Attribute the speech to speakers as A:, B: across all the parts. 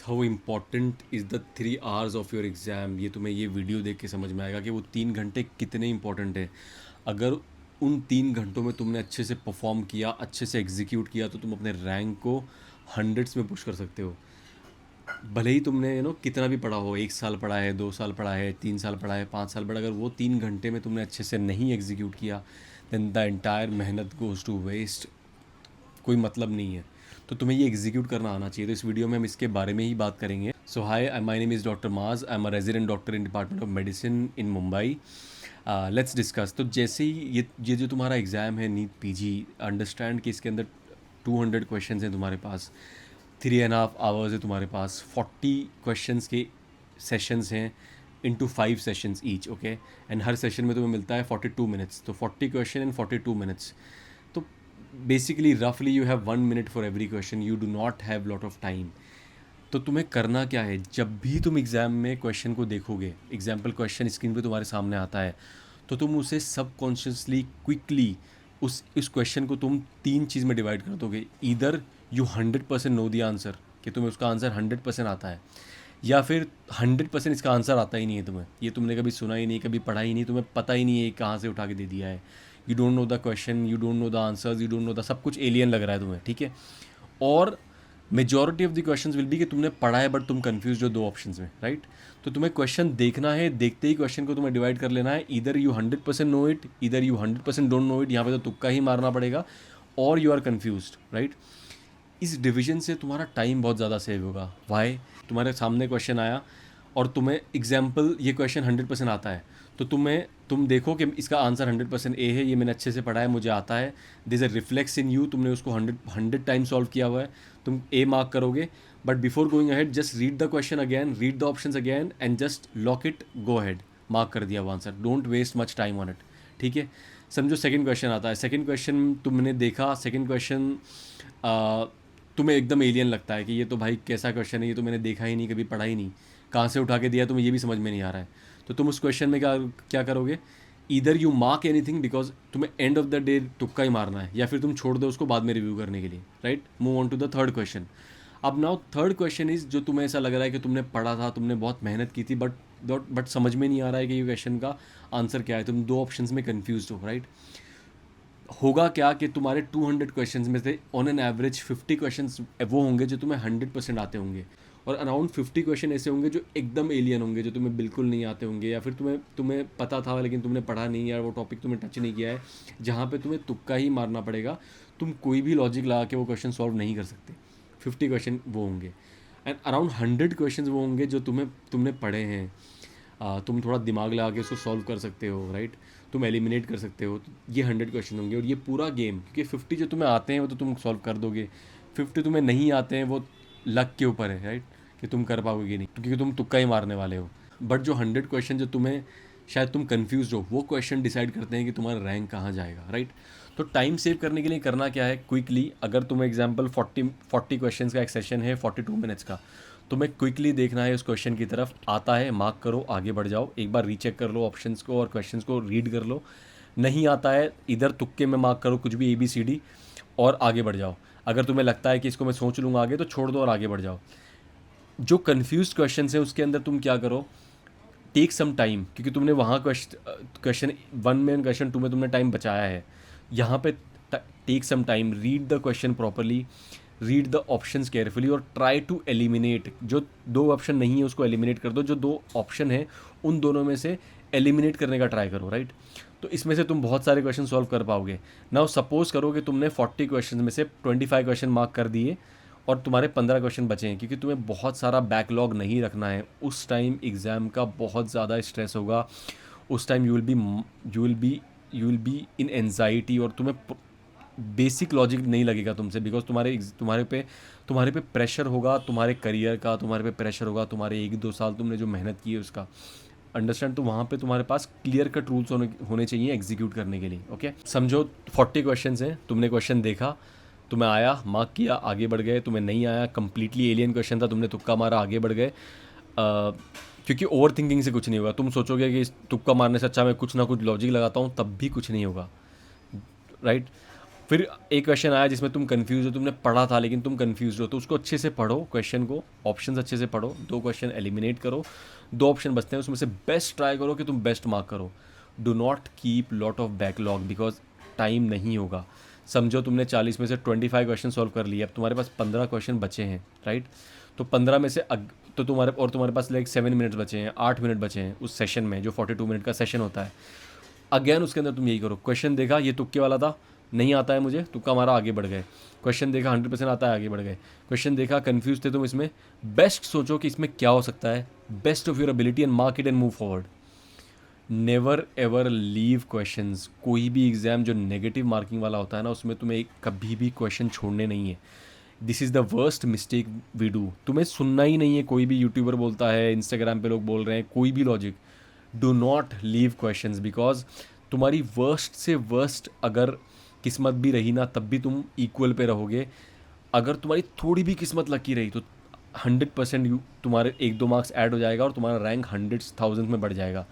A: How important is the 3 hours of your exam. ये तुम्हें ये वीडियो देख के समझ में आएगा कि वो 3 घंटे कितने इंपॉर्टेंट है। अगर उन 3 घंटों में तुमने अच्छे से परफॉर्म किया, अच्छे से एग्जीक्यूट किया, तो तुम अपने रैंक को हंड्रेड्स में पुश कर सकते हो। भले ही तुमने कितना भी पढ़ा हो, 1 साल पढ़ा है, 2 साल पढ़ा है, 3 साल पढ़ा है, 5 साल पढ़ा, अगर वो 3 घंटे में तुमने अच्छे से नहीं एग्जीक्यूट किया, देन द एंटायर मेहनत गोज़ टू वेस्ट। कोई मतलब नहीं है। तो तुम्हें ये एग्जीक्यूट करना आना चाहिए। तो इस वीडियो में हम इसके बारे में ही बात करेंगे। सो हाय, माय नेम इज़ डॉक्टर माज। I am a resident doctor in department of medicine in Mumbai. Let's discuss. तो जैसे ही ये जो तुम्हारा एग्ज़ाम है नीट पीजी, अंडरस्टैंड कि इसके अंदर 200 क्वेश्चन हैं तुम्हारे पास, 3.5 hours है तुम्हारे पास, 40 क्वेश्चंस के सेशंस हैं into 5 sessions each. Okay, and her session में तुम्हें मिलता है 42 मिनट्स। तो 40 क्वेश्चन इन 42 मिनट्स। तो बेसिकली रफली you have 1 minute for every question, you do not have lot of time. तो तुम्हें करना क्या है, जब भी तुम एग्ज़ाम में क्वेश्चन को देखोगे, एग्जाम्पल क्वेश्चन स्क्रीन पे तुम्हारे सामने आता है, तो तुम उसे सबकॉन्शियसली क्विकली उस क्वेश्चन को तुम 3 चीज़ में डिवाइड कर दोगे। Either you 100% know the answer, कि तुम्हें उसका आंसर 100% आता है, या फिर 100% इसका आंसर आता ही नहीं है तुम्हें, ये तुमने कभी सुना ही नहीं, कभी पढ़ा ही नहीं, तुम्हें पता ही नहीं है कहाँ से उठा के दे दिया है। You don't know the question, you don't know the answers, you don't know the, सब कुछ एलियन लग रहा है तुम्हें, ठीक है। और majority of the questions will be कि तुमने पढ़ा है बट तुम कंफ्यूज हो 2 ऑप्शंस में, राइट। तो तुम्हें क्वेश्चन देखना है, देखते ही क्वेश्चन को तुम्हें डिवाइड कर लेना है। इधर यू 100% नो इट, इधर यू 100% डोंट नो इट, यहाँ पे तो तुक्का ही मारना पड़ेगा, और यू आर कन्फ्यूज, राइट। इस डिवीजन से तुम्हारा टाइम बहुत ज़्यादा सेव होगा। वाई? तुम्हारे सामने क्वेश्चन आया और तुम्हें एग्जाम्पल ये क्वेश्चन 100% आता है, तो तुम देखो कि इसका आंसर 100% ए है, ये मैंने अच्छे से पढ़ा है, मुझे आता है, this a reflex in you, तुमने उसको 100 टाइम सॉल्व किया हुआ है, तुम ए मार्क करोगे। But before going ahead, just read the question again, read the options again, and just lock it, go ahead, mark कर दिया वो answer. Don't waste much time on it, ठीक है। समझो सेकंड क्वेश्चन आता है, second question तुमने देखा, सेकंड क्वेश्चन तुम्हें एकदम एलियन लगता है कि ये तो भाई कैसा क्वेश्चन है, ये तो मैंने देखा ही नहीं, कभी पढ़ा ही नहीं, कहाँ से उठा के दिया, तुम्हें ये भी समझ में नहीं आ रहा है। तो तुम उस क्वेश्चन में क्या क्या करोगे? Either you mark anything, because तुम्हें एंड ऑफ द डे तुक्का ही मारना है, या फिर तुम छोड़ दो उसको बाद में रिव्यू करने के लिए, right. Move on to the third question. अब नाउ थर्ड क्वेश्चन इज, जो तुम्हें ऐसा लग रहा है कि तुमने पढ़ा था, तुमने बहुत मेहनत की थी, बट समझ में नहीं आ रहा है कि ये क्वेश्चन का आंसर क्या है, तुम 2 ऑप्शंस में कन्फ्यूज हो, राइट। होगा क्या कि तुम्हारे 200 क्वेश्चंस में से ऑन एन एवरेज 50 क्वेश्चंस वो होंगे जो तुम्हें 100% आते होंगे, और अराउंड 50 क्वेश्चन ऐसे होंगे जो एकदम एलियन होंगे, जो तुम्हें बिल्कुल नहीं आते होंगे, या फिर तुम्हें पता था लेकिन तुमने पढ़ा नहीं, या वो टॉपिक तुम्हें टच नहीं किया है, जहाँ पे तुम्हें तुक्का ही मारना पड़ेगा, तुम कोई भी लॉजिक लगा के वो क्वेश्चन सॉल्व नहीं कर सकते। 50 क्वेश्चन वो होंगे, एंड अराउंड 100 क्वेश्चन वो होंगे जो तुमने पढ़े हैं, तुम थोड़ा दिमाग लगा के उसको सॉल्व कर सकते हो, राइट, तुम एलिमिनेट कर सकते हो। तो ये 100 क्वेश्चन होंगे, और ये पूरा गेम, क्योंकि 50 जो तुम्हें आते हैं वो तो तुम सॉल्व कर दोगे, 50 तुम्हें नहीं आते हैं वो लक के ऊपर है, राइट, कि तुम कर पाओगे नहीं, क्योंकि तुम तुक्का ही मारने वाले हो। बट जो 100 क्वेश्चन जो तुम्हें शायद तुम कन्फ्यूज हो, वो क्वेश्चन डिसाइड करते हैं कि तुम्हारा रैंक कहाँ जाएगा, राइट। तो टाइम सेव करने के लिए करना क्या है, क्विकली, अगर तुम्हें एग्जाम्पल 40 क्वेश्चन का एक सेशन है 42 मिनट्स का, तुम्हें क्विकली देखना है उस क्वेश्चन की तरफ, आता है मार्क करो, आगे बढ़ जाओ, एक बार रीचेक कर लो ऑप्शंस को और क्वेश्चंस को रीड कर लो, नहीं आता है इधर तुक्के में मार्क करो कुछ भी ABCD, और आगे बढ़ जाओ। अगर तुम्हें लगता है कि इसको मैं सोच लूँगा आगे, तो छोड़ दो और आगे बढ़ जाओ। जो कन्फ्यूज क्वेश्चन है उसके अंदर तुम क्या करो, टेक सम टाइम, क्योंकि तुमने वहाँ क्वेश्चन 1 में, क्वेश्चन 2 में तुमने टाइम बचाया है, यहाँ पे take some time, read the question properly, read the options carefully, और ट्राई टू एलिमिनेट, जो 2 ऑप्शन नहीं है उसको एलिमिनेट कर दो, जो 2 ऑप्शन है उन दोनों में से एलिमिनेट करने का ट्राई करो, राइट। तो इसमें से तुम बहुत सारे क्वेश्चन सॉल्व कर पाओगे। नाउ सपोज करो कि तुमने 40 क्वेश्चन में से 25 क्वेश्चन मार्क कर दिए, और तुम्हारे 15 क्वेश्चन बचे हैं, क्योंकि तुम्हें बहुत सारा बैकलॉग नहीं रखना है। उस टाइम एग्ज़ाम का बहुत ज़्यादा स्ट्रेस होगा, उस time you will be in anxiety, और तुम्हें बेसिक लॉजिक नहीं लगेगा तुमसे, बिकॉज तुम्हारे पे प्रेशर होगा, तुम्हारे करियर का तुम्हारे पे प्रेशर होगा, तुम्हारे 1-2 साल तुमने जो मेहनत की है उसका, अंडरस्टैंड। तो वहाँ पे तुम्हारे पास क्लियर कट रूल्स होने चाहिए एग्जीक्यूट करने के लिए। ओके, समझो 40 क्वेश्चन हैं, तुमने क्वेश्चन देखा, तुम्हें आया, मार्क किया, आगे बढ़ गए, तुम्हें नहीं आया, कंप्लीटली एलियन क्वेश्चन था, तुमने तुक्का मारा, आगे बढ़ गए। क्योंकि ओवर थिंकिंग से कुछ नहीं होगा, तुम सोचोगे कि तुक्का मारने से अच्छा मैं कुछ ना कुछ लॉजिक लगाता हूँ, तब भी कुछ नहीं होगा, राइट। फिर एक क्वेश्चन आया जिसमें तुम कंफ्यूज हो, तुमने पढ़ा था लेकिन तुम कंफ्यूज हो, तो उसको अच्छे से पढ़ो, क्वेश्चन को, ऑप्शंस अच्छे से पढ़ो, 2 क्वेश्चन एलिमिनेट करो, 2 ऑप्शन बचते हैं उसमें से बेस्ट ट्राई करो कि तुम बेस्ट मार्क करो। Do not keep lot of backlog because time नहीं होगा। समझो तुमने 40 में से 25 क्वेश्चन सॉल्व कर लिए, अब तुम्हारे पास 15 क्वेश्चन बचे हैं, राइट? तो 15 में से तो तुम्हारे पास लाइक 7 मिनट्स बचे हैं, 8 मिनट बचे हैं उस सेशन में, जो 42 मिनट का सेशन होता है। अगेन उसके अंदर तुम यही करो, क्वेश्चन देखा ये तुक्के वाला था, नहीं आता है मुझे, तुक्का मारा, आगे बढ़ गए। क्वेश्चन देखा 100% आता है, आगे बढ़ गए। क्वेश्चन देखा कंफ्यूज थे तुम इसमें, बेस्ट सोचो कि इसमें क्या हो सकता है, best of your ability and mark it and move forward. Never ever leave questions. कोई भी एग्जाम जो नेगेटिव मार्किंग वाला होता है ना, उसमें तुम्हें कभी भी क्वेश्चन छोड़ने नहीं है। This is the worst mistake we do. तुम्हें सुनना ही नहीं है, कोई भी यूट्यूबर बोलता है, इंस्टाग्राम पे लोग बोल रहे हैं, कोई भी logic, do not leave questions because तुम्हारी वर्स्ट से वर्स्ट अगर किस्मत भी रही ना, तब भी तुम इक्वल पे रहोगे। अगर तुम्हारी थोड़ी भी किस्मत लकी रही तो 100% तुम्हारे 1-2 मार्क्स ऐड हो जाएगा और तुम्हारा रैंक 100,000 में बढ़ जाएगा।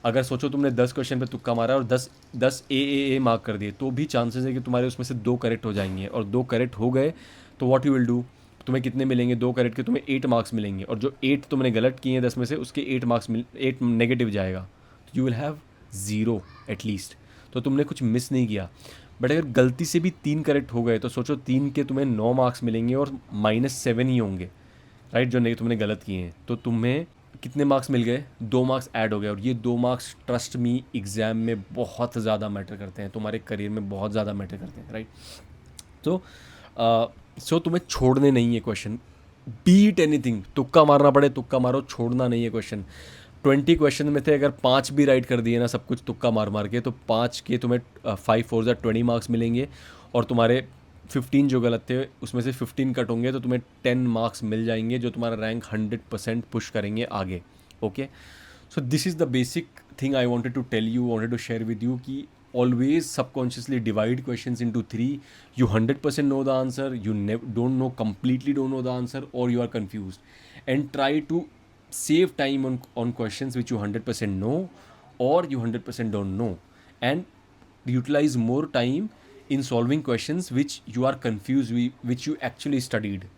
A: अगर सोचो तुमने 10 क्वेश्चन पे तुक्का मारा और 10 ए मार्क कर दिए, तो भी चांसेस है कि तुम्हारे उसमें से 2 करेक्ट हो जाएंगे, और 2 करेक्ट हो गए तो व्हाट यू विल डू, तुम्हें कितने मिलेंगे? 2 करेक्ट के तुम्हें 8 मार्क्स मिलेंगे, और जो 8 तुमने गलत किए हैं 10 में से, उसके 8 नेगेटिव जाएगा, तो यू विल हैव 0 एटलीस्ट। तो तुमने कुछ मिस नहीं किया। बट अगर गलती से भी 3 करेक्ट हो गए तो सोचो 3 के तुम्हें 9 मार्क्स मिलेंगे और -7 ही होंगे, राइट, जो नहीं तुमने गलत किए हैं। तो तुम्हें कितने मार्क्स मिल गए? 2 मार्क्स ऐड हो गए, और ये 2 मार्क्स ट्रस्ट मी एग्ज़ाम में बहुत ज़्यादा मैटर करते हैं, तुम्हारे करियर में बहुत ज़्यादा मैटर करते हैं, राइट? तो तुम्हें छोड़ने नहीं है क्वेश्चन, बीट एनीथिंग, तुक्का मारना पड़े तुक्का मारो, छोड़ना नहीं है क्वेश्चन। 20 क्वेश्चन में थे, अगर 5 भी राइट कर दिए ना, सब कुछ तुक्का मार मार के, तो 5 के तुम्हें 5 4 20 मार्क्स मिलेंगे, और तुम्हारे 15 जो गलत थे उसमें से 15 कट होंगे, तो तुम्हें 10 मार्क्स मिल जाएंगे, जो तुम्हारा रैंक 100% पुश करेंगे आगे। Okay, so this is the basic thing I wanted to tell you, wanted to share with you, कि always subconsciously divide questions into 3. You 100% know the answer, you don't know, completely don't know the answer, or you are confused, and try to save time on questions which you 100% know or you 100% don't know, and utilize more time in solving questions which you are confused with, which you actually studied.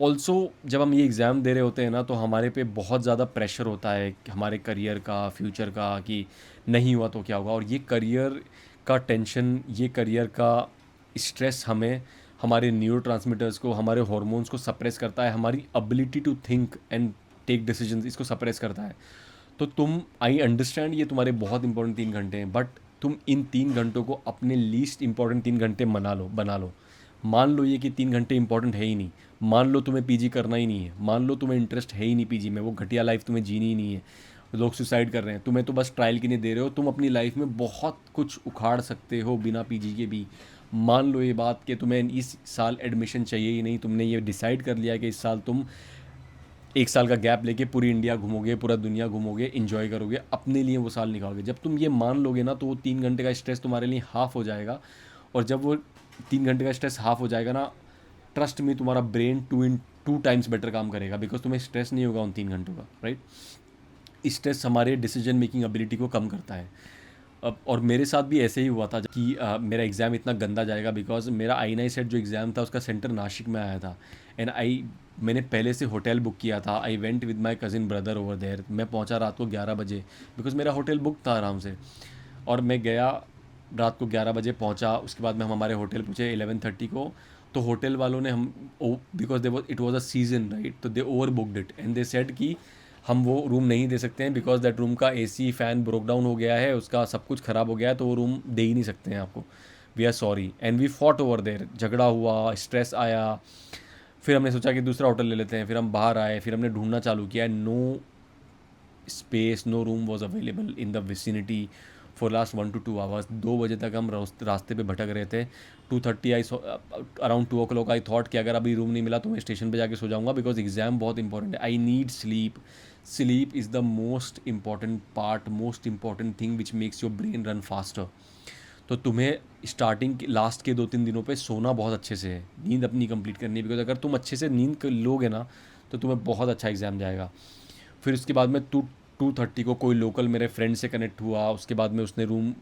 A: Also जब हम ये exam दे रहे होते हैं ना, तो हमारे पे बहुत ज़्यादा प्रेशर होता है हमारे करियर का, फ्यूचर का, कि नहीं हुआ तो क्या होगा। और ये करियर का टेंशन, ये करियर का स्ट्रेस हमें, हमारे न्यूरोट्रांसमीटर्स को, हमारे हार्मोन्स को सप्रेस करता है, हमारी ability to think and take decisions, इसको सप्रेस करता है। तो तुम, आई अंडरस्टैंड ये तुम्हारे बहुत इंपॉर्टेंट 3 घंटे हैं, बट तुम इन 3 घंटों को अपने लीस्ट इंपॉर्टेंट 3 घंटे बना लो। मान लो ये कि 3 घंटे इंपॉर्टेंट है ही नहीं, मान लो तुम्हें पीजी करना ही नहीं है, मान लो तुम्हें इंटरेस्ट है ही नहीं पीजी में, वो घटिया लाइफ तुम्हें जीनी ही नहीं है, लोग सुसाइड कर रहे हैं, तुम्हें तो बस ट्रायल के लिए दे रहे हो, तुम अपनी लाइफ में बहुत कुछ उखाड़ सकते हो बिना पीजी के भी। मान लो ये बात कि तुम्हें इस साल एडमिशन चाहिए ही नहीं, तुमने ये डिसाइड कर लिया कि इस साल तुम 1 साल का गैप लेके पूरी इंडिया घूमोगे, पूरा दुनिया घूमोगे, इन्जॉय करोगे, अपने लिए वो साल निकालोगे। जब तुम ये मान लोगे ना, तो वो 3 घंटे का स्ट्रेस तुम्हारे लिए हाफ हो जाएगा, और जब वो 3 घंटे का स्ट्रेस हाफ हो जाएगा ना, ट्रस्ट में तुम्हारा ब्रेन 2 टाइम्स बेटर काम करेगा, बिकॉज तुम्हें स्ट्रेस नहीं होगा उन 3 घंटों का, राइट? स्ट्रेस हमारे डिसीजन मेकिंग एबिलिटी को कम करता है। अब और मेरे साथ भी ऐसे ही हुआ था कि मेरा एग्ज़ाम इतना गंदा जाएगा, बिकॉज मेरा INI सेट जो एग्ज़ाम था उसका सेंटर नासिक में आया था, एंड मैंने पहले से होटल बुक किया था। I went with my cousin brother over there. मैं पहुंचा रात को 11 बजे, बिकॉज मेरा होटल बुक था आराम से, और मैं गया रात को 11 बजे पहुंचा। उसके बाद में हम हमारे होटल पहुँचे 11:30 को। तो होटल वालों ने हम, because it was a season, right, तो they overbooked it and they said कि हम वो रूम नहीं दे सकते हैं, बिकॉज दैट रूम का AC फ़ैन ब्रोक डाउन हो गया है, उसका सब कुछ ख़राब हो गया है, तो वो रूम दे ही नहीं सकते हैं आपको। We are sorry, and we fought over there. झगड़ा हुआ, स्ट्रेस आया, फिर हमने सोचा कि दूसरा होटल ले लेते हैं, फिर हम बाहर आए, फिर हमने ढूंढना चालू किया। No space, no room was available in the vicinity for last 1 to 2 hours. 2 बजे तक हम रास्ते पे भटक रहे थे। 2:30 अराउंड 2 o'clock आई थॉट कि अगर अभी रूम नहीं मिला तो मैं स्टेशन पे जाके सो जाऊंगा, बिकॉज एग्ज़ाम बहुत इंपॉर्टेंट है। I need sleep. Sleep is the most important part, most important thing which makes your brain run faster. तो तुम्हें स्टार्टिंग लास्ट के 2-3 दिनों पे सोना बहुत अच्छे से है, नींद अपनी कंप्लीट करनी है, बिकॉज अगर तुम अच्छे से नींद लोगे ना, तो तुम्हें बहुत अच्छा एग्ज़ाम जाएगा। फिर उसके बाद में 2:30 को कोई लोकल मेरे फ्रेंड से कनेक्ट हुआ, उसके बाद में उसने रूम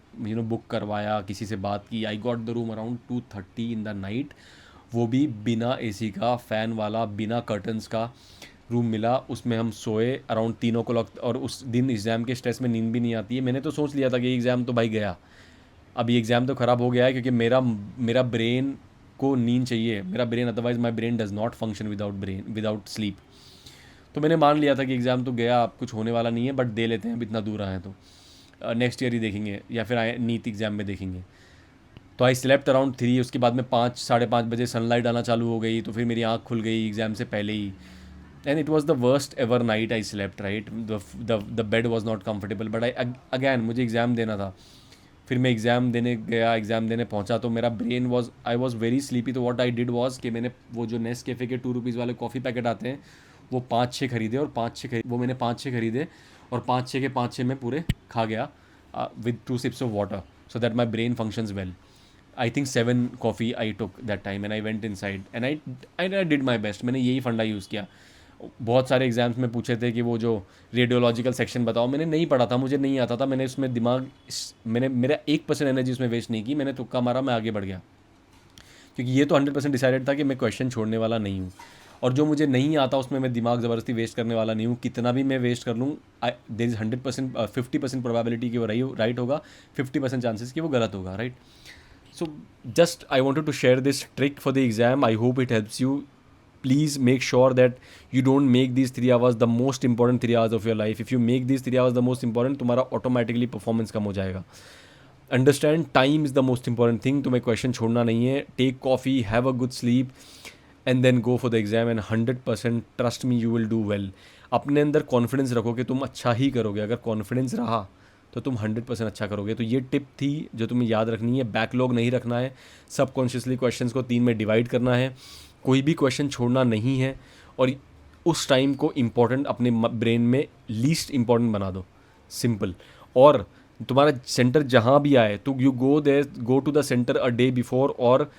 A: बुक करवाया, किसी से बात की, I got the room around 2:30 in the night, वो भी बिना एसी का, फ़ैन वाला, बिना कर्टन्स का रूम मिला। उसमें हम सोए अराउंड 3 o'clock, और उस दिन एग्ज़ाम के स्ट्रेस में नींद भी नहीं आती है। मैंने तो सोच लिया था कि एग्ज़ाम तो भाई गया, अब ये एग्ज़ाम तो ख़राब हो गया है, क्योंकि मेरा ब्रेन को नींद चाहिए, मेरा brain, otherwise my brain does not function without sleep. तो मैंने मान लिया था कि एग्ज़ाम तो गया, अब कुछ होने वाला नहीं है, बट दे लेते हैं, अब इतना दूर आए हैं तो नेक्स्ट ईयर ही देखेंगे, या फिर आए नीट एग्ज़ाम में देखेंगे। तो आई स्लेप्ट अराउंड 3, उसके बाद में 5, 5:30 बजे सनलाइट आना चालू हो गई, तो फिर मेरी आँख खुल गई एग्ज़ाम से पहले ही। And it was the worst ever night I slept, right. The bed was not comfortable, but I again मुझे एग्ज़ाम देना था। फिर मैं एग्ज़ाम देने गया, एग्ज़ाम देने पहुंचा तो मेरा brain I was very sleepy. तो व्हाट आई डिड वॉज कि मैंने वो जो नेस्कैफ़े के 2 रुपीज़ वाले कॉफ़ी पैकेट आते हैं, वो 5-6 खरीदे, और 5-6 वो मैंने 5-6 खरीदे, और 5-6 के 5-6 में पूरे खा गया with 2 sips of water, so that my brain functions well. I think 7 coffee I took that time, and I went in side and I did my best. मैंने यही फंडा यूज़ किया। बहुत सारे एग्जाम्स में पूछे थे कि वो जो रेडियोलॉजिकल सेक्शन बताओ, मैंने नहीं पढ़ा था, मुझे नहीं आता था, मैंने उसमें मैंने मेरा 1% एनर्जी उसमें वेस्ट नहीं की, मैंने तुक्का मारा, मैं आगे बढ़ गया, क्योंकि ये तो 100% डिसाइडेड था कि मैं क्वेश्चन छोड़ने वाला नहीं हूँ, और जो मुझे नहीं आता उसमें मैं दिमाग ज़बरदस्ती वेस्ट करने वाला नहीं हूँ। कितना भी मैं वेस्ट कर लूँ, देयर इज़ 100% 50% प्रोबेबिलिटी कि वो राइट होगा, 50% चांसेस कि वो गलत होगा, right. So just I wanted to share this trick for the exam. I hope it helps you. Please make sure that you don't make these 3 hours the most important 3 hours of your life. If you make these 3 hours the most important, तुम्हारा automatically performance कम हो जाएगा. Understand time is the most important thing. तुम्हें question छोड़ना नहीं है. Take coffee, have a good sleep, and then go for the exam. And 100% trust me, you will do well. अपने अंदर confidence रखो कि तुम अच्छा ही करोगे। अगर कॉन्फिडेंस रहा तो तुम 100% अच्छा करोगे। तो ये टिप थी जो तुम्हें याद रखनी है। बैकलॉग नहीं रखना है, सबकॉन्शियसली क्वेश्चंस को 3 में डिवाइड करना है, कोई भी क्वेश्चन छोड़ना नहीं है, और उस टाइम को इम्पॉर्टेंट अपने ब्रेन में लीस्ट इम्पॉर्टेंट बना दो, सिंपल। और तुम्हारा सेंटर जहाँ भी आए तो you go to the centre a day before, और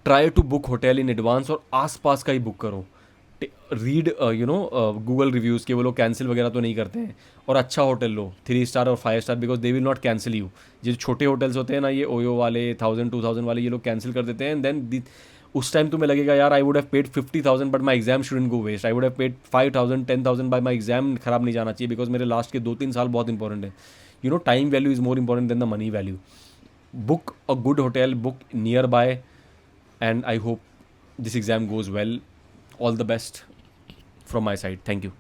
A: try to book hotel in advance, और आसपास का ही बुक करो। रीड गूगल रिव्यूज़ के, वो लोग कैंसिल वगैरह तो नहीं करते हैं। और अच्छा होटल लो, 3 स्टार और 5 star, because they will not cancel you. ये जो छोटे होटल्स होते हैं ना, ये ओयो वाले 1000-2000 वाले, ये लोग कैंसिल कर देते हैं। एंड देन उस टाइम तुम्हें लगेगा यार I would have paid 50,000 but my exam shouldn't go waste, I would have paid 5,000-10,000 by my exam खराब नहीं जाना चाहिए, बिकॉज मेरे लास्ट के 2-3 साल बहुत इंपॉर्टेंट है। Time value is more important than the money value. Book a good hotel, book nearby, and I hope this exam goes well. All the best from my side. Thank you.